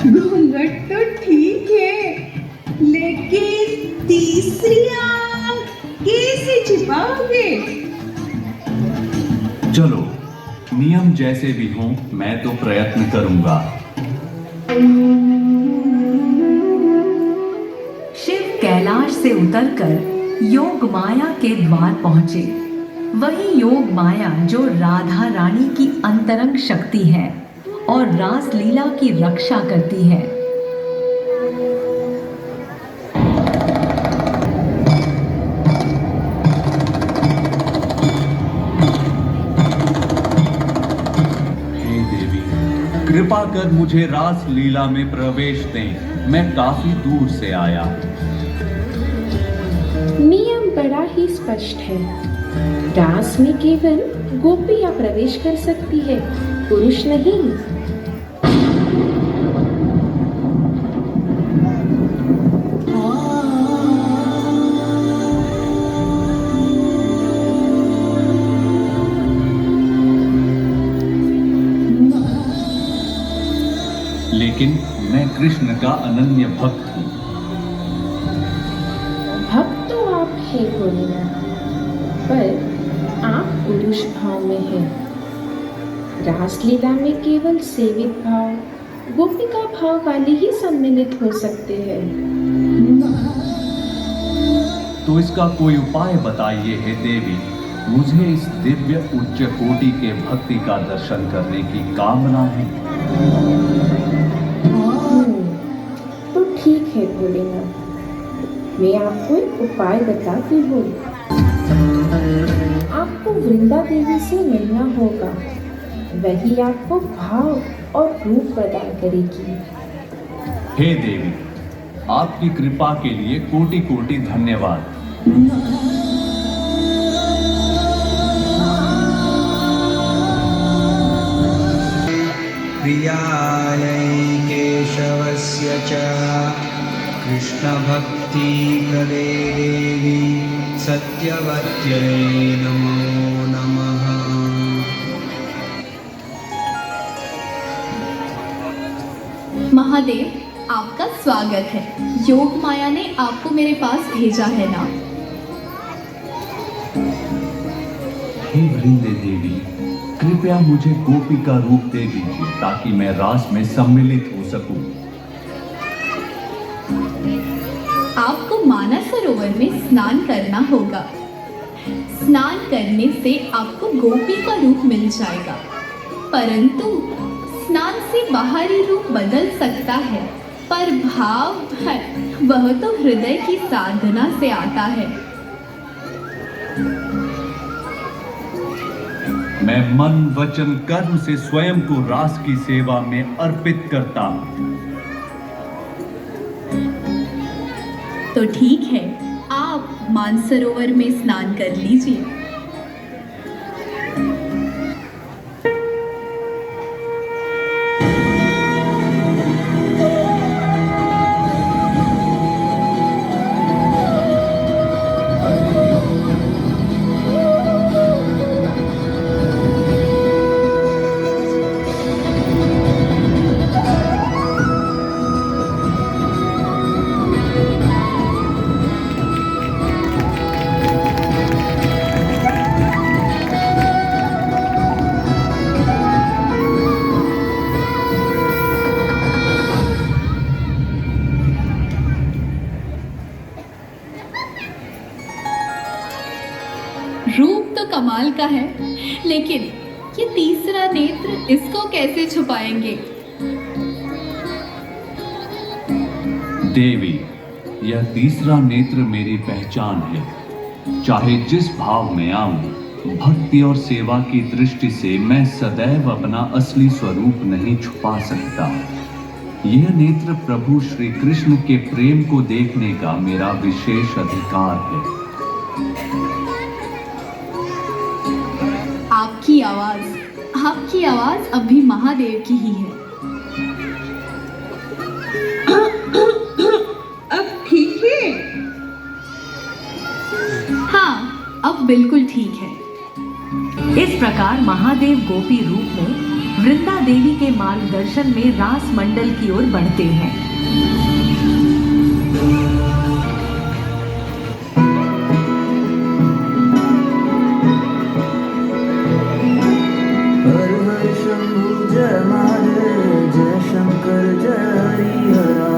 घूंघट तो ठीक है, लेकिन तीसरी आंख कैसे छिपाओगे? चलो, नियम जैसे भी हों, मैं तो प्रयत्न करूंगा। शिव कैलाश से उतरकर योग माया के द्वार पहुंचे। वही योग माया जो राधा रानी की अंतरंग शक्ति है और रास लीला की रक्षा करती है। हे देवी, कृपा कर मुझे रास लीला में प्रवेश दें। मैं काफी दूर से आया। नियम बड़ा ही स्पष्ट है। रास में केवल गोपियां प्रवेश कर सकती है, पुरुष नहीं। लेकिन मैं कृष्ण का अनन्य भक्त हूँ। भक्त तो आप हैं भोलेनाथ, पर आप पुरुष भाव में हैं। रासलीला में केवल सेवित भाव, गोपिका भाव वाले ही सम्मिलित हो सकते हैं। तो इसका कोई उपाय बताइए हे देवी। मुझे इस दिव्य उच्च कोटि के भक्ति का दर्शन करने की कामना है। तो ठीक है भोलेनाथ, मैं आपको एक उपाय बताती हूँ। आपको वृंदा देवी से मिलना होगा, वही आपको भाव और रूप प्रदान करेगी। हे देवी, आपकी कृपा के लिए कोटि कोटि धन्यवाद। प्रियायै केशवस्य च कृष्णभक्ति प्रदे देवी सत्यवत्यै नमो नमः। महादेव, आपका स्वागत है। योग माया ने आपको मेरे पास भेजा है ना? हे वृंदे देवी, कृपया मुझे गोपी का रूप दे दीजिए ताकि मैं रास में सम्मिलित हो सकूं। आपको मानस सरोवर में स्नान करना होगा। स्नान करने से आपको गोपी का रूप मिल जाएगा, परंतु स्नान से बाहरी रूप बदल सकता है, पर भाव है वह तो हृदय की साधना से आता है। मैं मन वचन कर्म से स्वयं को रास की सेवा में अर्पित करता हूं। तो ठीक है, आप मानसरोवर में स्नान कर लीजिए। रूप तो कमाल का है, लेकिन ये तीसरा नेत्र इसको कैसे छुपाएंगे? देवी, यह तीसरा नेत्र मेरी पहचान है। चाहे जिस भाव में आऊं, भक्ति और सेवा की दृष्टि से मैं सदैव अपना असली स्वरूप नहीं छुपा सकता। यह नेत्र प्रभु श्री कृष्ण के प्रेम को देखने का मेरा विशेष अधिकार है। आपकी आवाज अभी महादेव की ही है। अब ठीक है? हाँ, अब बिल्कुल ठीक है। इस प्रकार महादेव गोपी रूप में वृंदा देवी के मार्गदर्शन में रास मंडल की ओर बढ़ते हैं। हर हर शंभु जय महादेव, जय शंकर जय हरिहरा।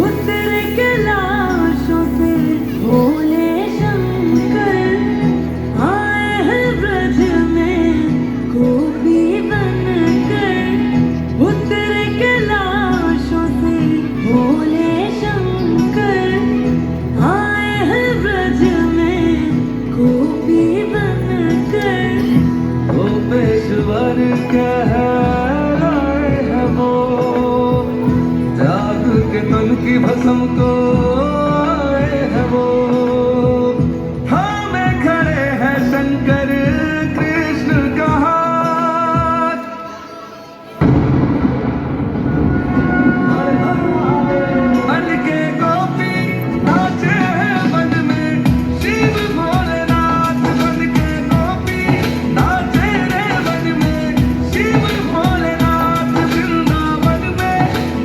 उतरे कैलाशों से भोले शंकर आए हैं ब्रज में गोपी बनकर। उतरे कैलाशों से भोले शंकर आए हैं ब्रज में गोपी बनकर। गोपेश्वर कहलाए हैं वो, त्याग के तन की भस्म को आए हैं वो। हमें खड़े हैं शंकर कृष्ण का हाथ। बन के गोपी नाचे हैं वन में, शिव भोलेनाथ बन के गोपी नाचे रे वन में। शिव भोलेनाथ वृंदावन में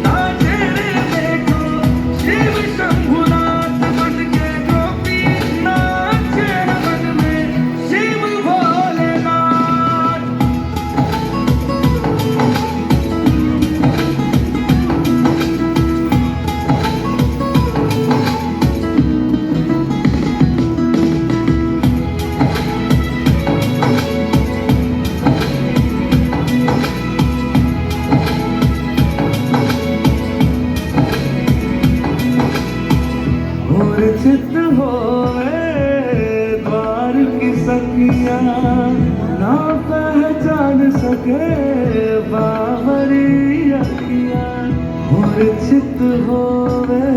नाचे रे देखो, शिव शंभुनाथ बन के गोपी नाचे वन में। शिव भोलेनाथ। मूर्छित होवे द्वार की सखियाँ, ना पहचान सके बावरी अखियाँ। मूर्छित होवे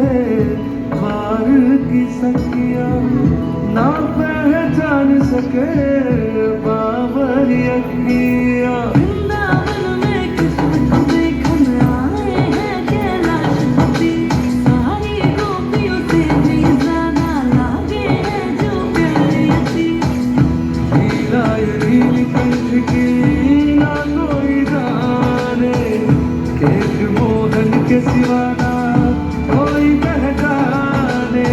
द्वार की सखियाँ, ना पहचान सके बावरी अखियाँ। वृंदावन में कृष्ण को देखन आए हैं कैलाशपति। सारी गोपियों से भी ज्यादा लागे हैं जो प्यारी। लीलाए नीलकंठ की ना कोई जाने, केक मोहन के सिवाना कोई पहचाने।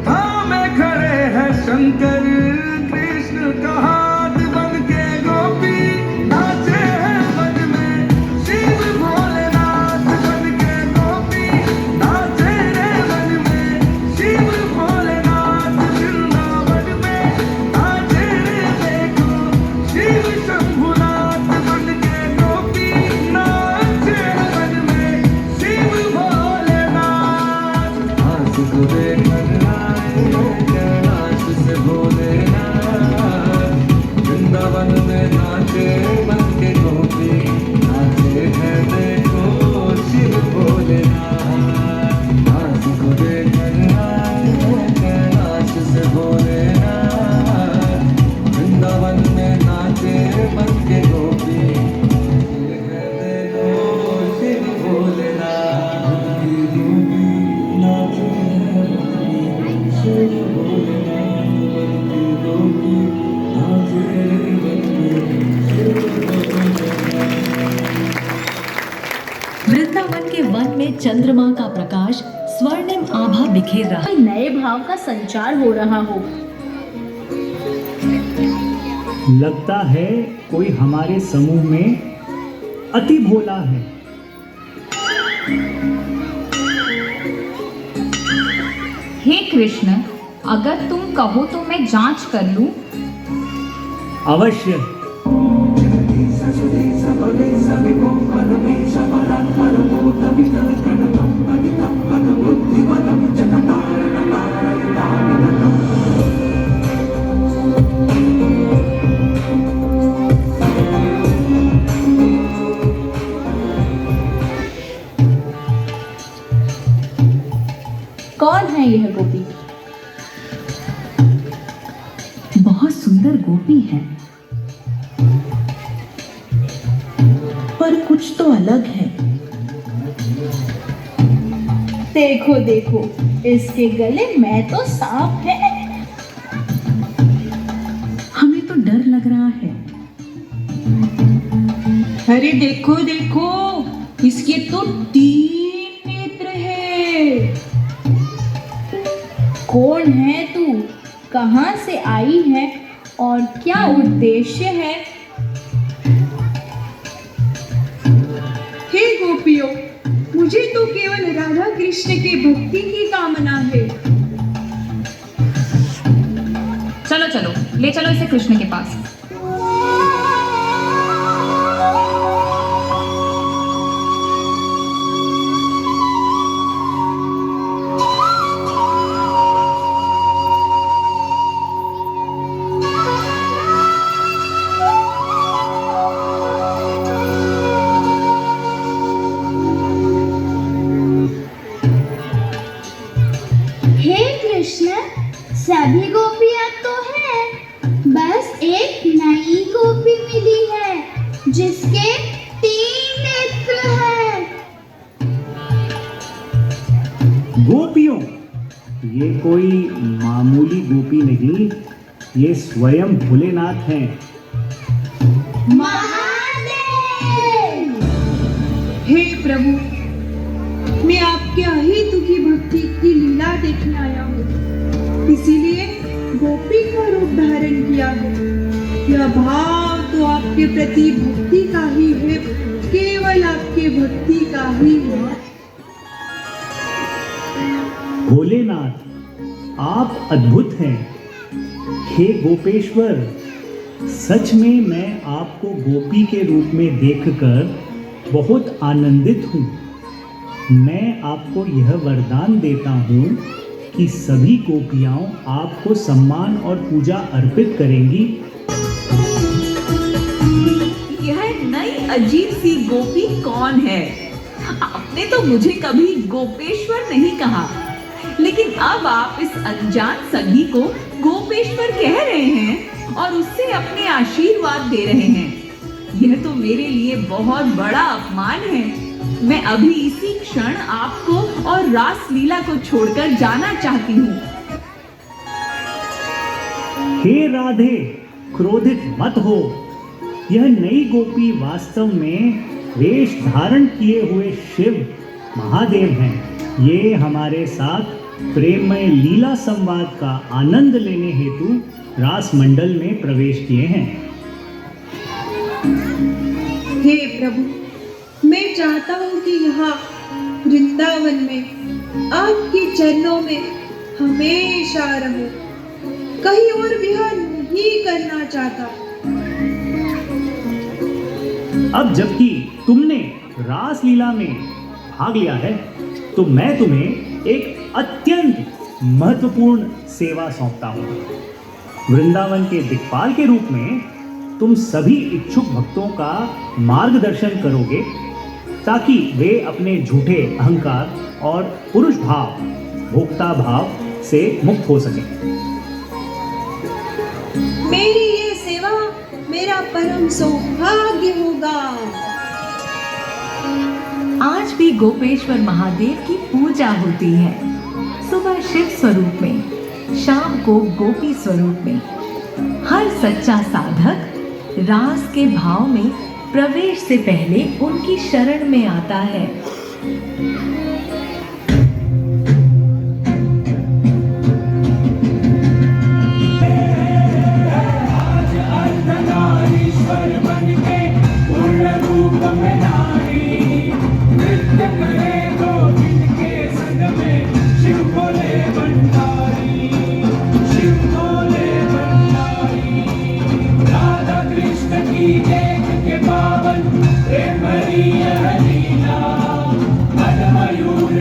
हमें खड़े हैं शंकर कृष्ण का हाथ, बन के गोपी नाचे हैं वन में। शिव भोलेनाथ बन के गोपी नाचे रे वन में। शिव भोलेनाथ वृंदावन में नाचे रे देखो, शिव शंभुनाथ बन के गोपी नाचे वन में। शिव भोलेनाथ। हाथ को देखकर आए कैलाश से भोलेनाथ, वृंदावन में नाचे बन के गोपी नाचे हैं देखो, शिव भोलेनाथ। हाथ को देखकर आए कैलाश से भोलेनाथ, वृंदावन में नाचे बन के गोपी नाचे हैं देखो, शिव भोलेनाथ। नाचे हैं शिव भोलेनाथ, बन के गोपी नाचे बन के शिव भोलेनाथ। वृंदावन के वन में चंद्रमा का प्रकाश स्वर्णिम आभा बिखेर रहा। कोई नए भाव का संचार हो रहा हो। लगता है कोई हमारे समूह में अति भोला है। हे कृष्ण, अगर तुम कहो तो मैं जांच कर लूं। अवश्य। कौन है यह गोपी? बहुत सुंदर गोपी है, पर कुछ तो अलग है। देखो देखो, इसके गले में तो सांप है। हमें तो डर लग रहा है। अरे देखो देखो, इसके तो 3 नेत्र है। कौन है तू, कहाँ से आई है और क्या उद्देश्य है? हे गोपियों, मुझे तो केवल राधा कृष्ण की भक्ति की कामना है। चलो चलो, ले चलो इसे कृष्ण के पास। हे कृष्ण, सभी गोपियां तो हैं, बस एक नई गोपी मिली है जिसके 3 नेत्र हैं। गोपियों, ये कोई मामूली गोपी नहीं, ये स्वयं भोलेनाथ हैं। हे प्रभु, मैं आपके अहितु की भक्ति की लीला देखने आया हूँ, इसीलिए गोपी का रूप धारण किया है। यह भाव तो आपके प्रति भक्ति का ही है, केवल आपके भक्ति का ही है। भोलेनाथ, आप अद्भुत हैं। हे गोपेश्वर, सच में मैं आपको गोपी के रूप में देखकर बहुत आनंदित हूँ। मैं आपको यह वरदान देता हूँ कि सभी गोपियाँ आपको सम्मान और पूजा अर्पित करेंगी। यह नई अजीब सी गोपी कौन है? आपने तो मुझे कभी गोपेश्वर नहीं कहा, लेकिन अब आप इस अनजान सगी को गोपेश्वर कह रहे हैं और उससे अपने आशीर्वाद दे रहे हैं। यह तो मेरे लिए बहुत बड़ा अपमान है। मैं अभी इसी क्षण आपको और रास लीला को छोड़कर जाना चाहती हूँ। हे राधे, क्रोधित मत हो। यह नई गोपी वास्तव में वेश धारण किए हुए शिव महादेव हैं। ये हमारे साथ प्रेममय लीला संवाद का आनंद लेने हेतु रास मंडल में प्रवेश किए हैं। हे प्रभु, मैं चाहता हूँ कि यहाँ वृंदावन में आपके चरणों में हमेशा रहूं, कहीं और विहार नहीं करना चाहता। अब जबकि तुमने रास लीला में भाग लिया है, तो मैं तुम्हें एक अत्यंत महत्वपूर्ण सेवा सौंपता हूँ। वृंदावन के दिक्पाल के रूप में तुम सभी इच्छुक भक्तों का मार्गदर्शन करोगे, ताकि वे अपने झूठे अहंकार और पुरुष भाव, भोक्ता भाव से मुक्त हो सकें। मेरी ये सेवा मेरा परम सौभाग्य होगा। आज भी गोपेश्वर महादेव की पूजा होती है। सुबह शिव स्वरूप में, शाम को गोपी स्वरूप में। हर सच्चा साधक रास के भाव में प्रवेश से पहले उनकी शरण में आता है। प्रेम लीला मन मयूर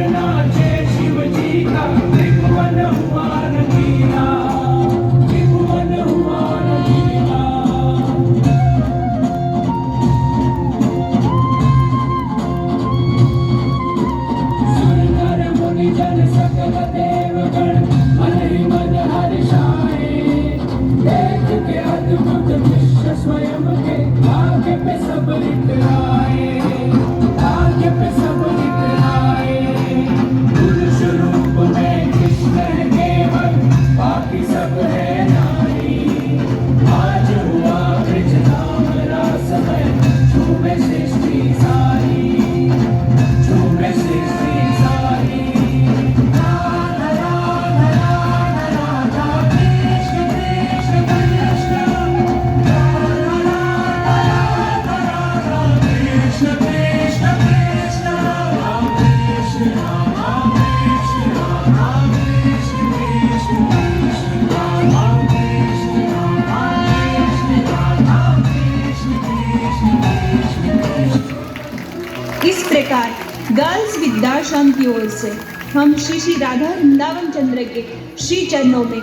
इस प्रकार गर्ल्स वृद्धाश्रम की ओर से हम श्री श्री राधा वृंदावन चंद्र के श्री चरणों में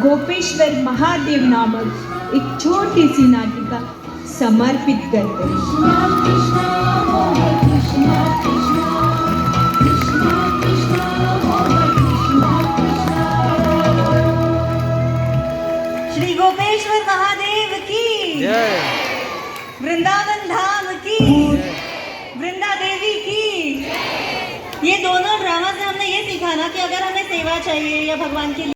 गोपेश्वर महादेव नामक एक छोटी सी नाटिका समर्पित करते हैं। श्री गोपेश्वर महादेव की वृंदावन धाम की वृंदा देवी की। ये दोनों ड्रामा से हमने ये सीखा ना कि अगर हमें सेवा चाहिए या भगवान के